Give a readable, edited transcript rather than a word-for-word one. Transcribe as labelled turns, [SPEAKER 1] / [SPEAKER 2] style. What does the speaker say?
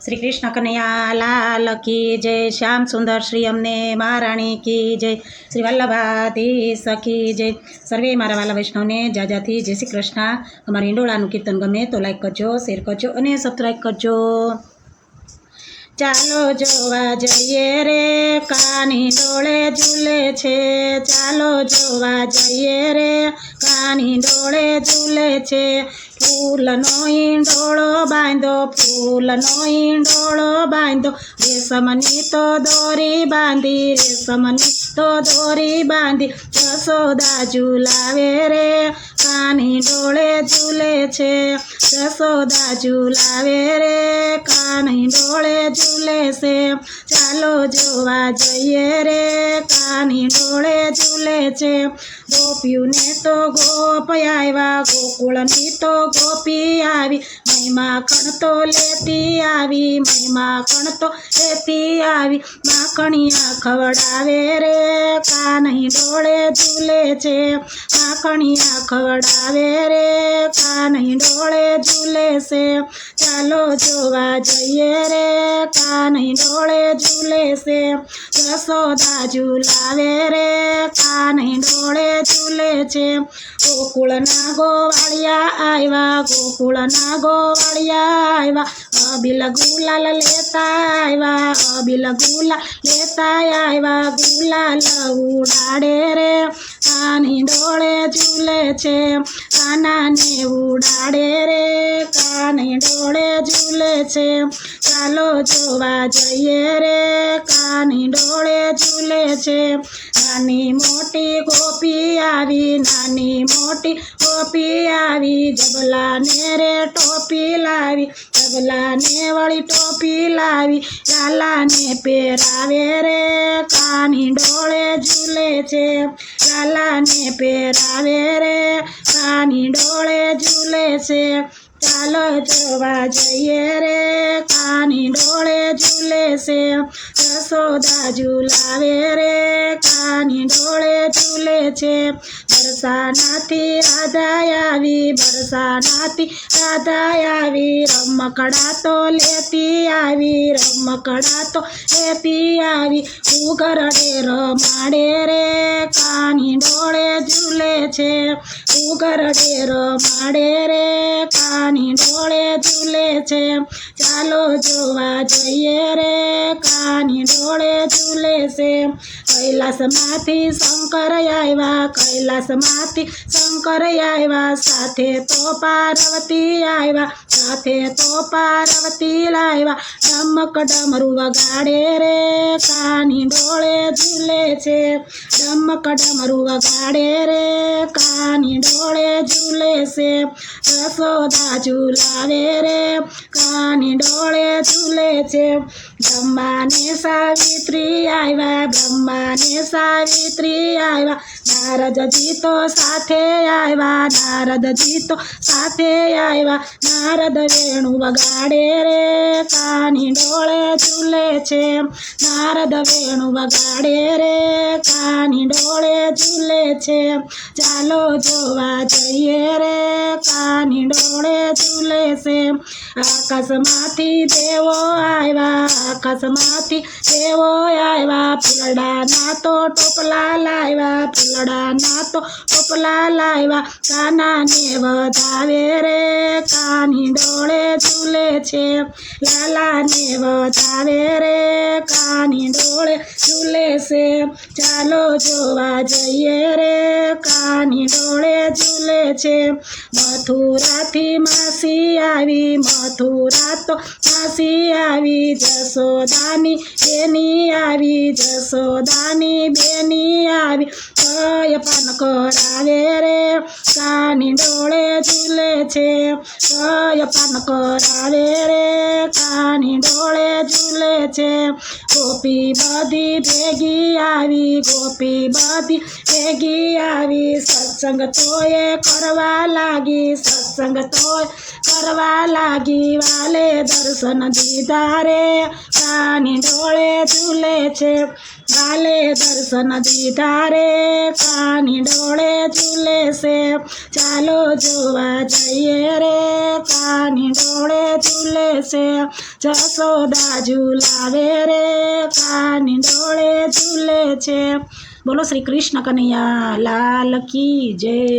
[SPEAKER 1] શ્રી કૃષ્ણ કનૈયા લાલ કી જય, શ્યામ સુંદર શ્રી અમને મહારાણી કી જય, શ્રી વલ્લભાધીશ કી જય. સર્વે મારા વાલા વૈષ્ણવને જાજાથી જય શ્રી કૃષ્ણ. અમારું હિંડોળાનું કીર્તન ગમે તો લાઈક કરજો, શેર કરજો અને સબસ્ક્રાઈબ કરજો. ચાલો જોવા જઈએ રે કાની ડોળે ઝૂલે છે, ચાલો જોવા જઈએ રે કાની ડોળે ઝૂલે છે. ફૂલનો ઈંડોળો બાંધો, ફૂલનો ઈંડોળો બાંધો, રેશમની તો દોરી બાંધી, રેશમની તો દોરી બાંધી. જશોદા ઝૂલાવે રે કાની ડોળે ઝૂલે છે, જશોદા ઝૂલાવે રે કાની ડોળે ઝૂલે છે. ચાલો જોવા જઈએ રે કાની ડોળે ઝૂલે છે. ગોપીઓને તો ગોપ આવ્યા, ગોકુળની તો ગોપી આવી, માખણ તો લેતી આવી, માખણ તો લેતી આવી. માખણિયા ખવડાવે રે કાની ડોળે ઝૂલે છે, માખણિયા ખવડાવે રે કાની ડોળે ઝૂલે છે. ચાલો જોવા જઈએ રે કાની ડોળે ઝૂલે છે. જશોદા ઝૂલાવે રે કાની ડોળે ઝૂલે છે. ગોકુળના ગોવાળિયા આવ્યા, ગોકુળના ગોવાળિયા આવ્યા, અબીલ ગુલાલ લેતા આવ્યા, અબીલ ગુલાલ લેતા આવ્યા. ગુલાલ ઉડાડે રે કાની ડોળે ઝૂલે છે, કાનાને ઉડાડે રે કાની ડોળે ઝૂલે છે. ચાલો જોવા જઈએ રે કાની ડોળે ઝૂલે છે. નાની મોટી ગોપી આવી, નાની મોટી ગોપી આવી, જબલાને રે ટોપી લાવી, જબલાને વળી ટોપી લાવી. લાલાને પહેરાવે રે કાની ડોળે ઝૂલે છે, લાલાને પહેરાવે રે કાની ડોળે ઝૂલે છે. ચાલો જોવા જઈએ રે કાની ડોળે ઝૂલે છે. જશોદા ઝૂલાવે રે કાની ડોળે ઝૂલે છે. બરસાનાથી રાધા આવી, બરસાનાથી રાધા આવી, રમકડા તો લેતી આવી, રમકડા તો લેતી આવી. ઉઘરડે રમાડે રે કાની ડોળે ઝૂલે છે, ઉઘરડે રમાડે રે કાની ડોળે ઝૂલે છે. ચાલો જોવા જઈએ રે કાની ડોળે ઝૂલે છે. કૈલાસમાંથી શંકર આવ્યા, કૈલાસમાંથી શંકર આવ્યા, સાથે તો પાર્વતી આવ્યા, સાથે તો પાર્વતી લાવ્યા. ડમક ડમરું વગાડે રે કાની ડોળે ઝૂલે છે, ડમક ડમરું વગાડે રે કાની ડોળે ઝૂલે છે. જશોદા ઝૂલાવે રે કાની ડોળે ઝૂલે છે. બ્રહ્માને સાવિત્રી આવ્યા, બ્રહ્માને સાવિત્રી આવ્યા, નારદજી તો સાથે આવ્યા, નારદજી તો સાથે આવ્યા. નારદ વેણુ વગાડે રે કાની ડોળે ઝૂલે છે, નારદ વેણુ વગાડે રે કાની ડોળે ઝૂલે છે. ચાલો જોવા જઈએ રે કાની ડોળે ઝૂલે છે. આકાશમાંથી દેવો આવ્યા, આકાશમાંથી દેવો આવ્યા, ફૂલડાના તો ટોપલા લાવ્યા, ફૂલડાના તો ટોપલા લાવ્યા. કાનાને વધાવે રે કાની ડોળે ઝૂલે છે, લાલાને વધાવે રે કાની ડોળે ઝૂલે છે. ચાલો જોવા જઈએ રે કાની ડોળે ઝૂલે છે. મથુરાથી માસી આવી, મથુરા તો માસી આવી, જશોદાની બેની આવી, જશોદાની બેની આવી. કય પાન કરાવે રે કાની ડોળે ઝૂલે છે, કય પાન કરાવે રે કાની ડોળે ઝૂલે છે. ગોપી બધી ભેગી આવી, ગોપી બધી ભેગી આવી, સત્સંગ તોય કરવા લાગી, સત્સંગ તોય કરવા લાગી, વાલે દર્શન દીધા રે કાની ડોળે ઝૂલે છે, વાલે દર્શન દીધા રે કાની ડોળે ઝૂલે છે, ચાલો જોવા જઈએ રે કાની ડોળે ઝૂલે છે, જશોદા ઝૂલાવે રે કાની ડોળે ઝૂલે છે. બોલો શ્રી કૃષ્ણ કનૈયા લાલ કી જય.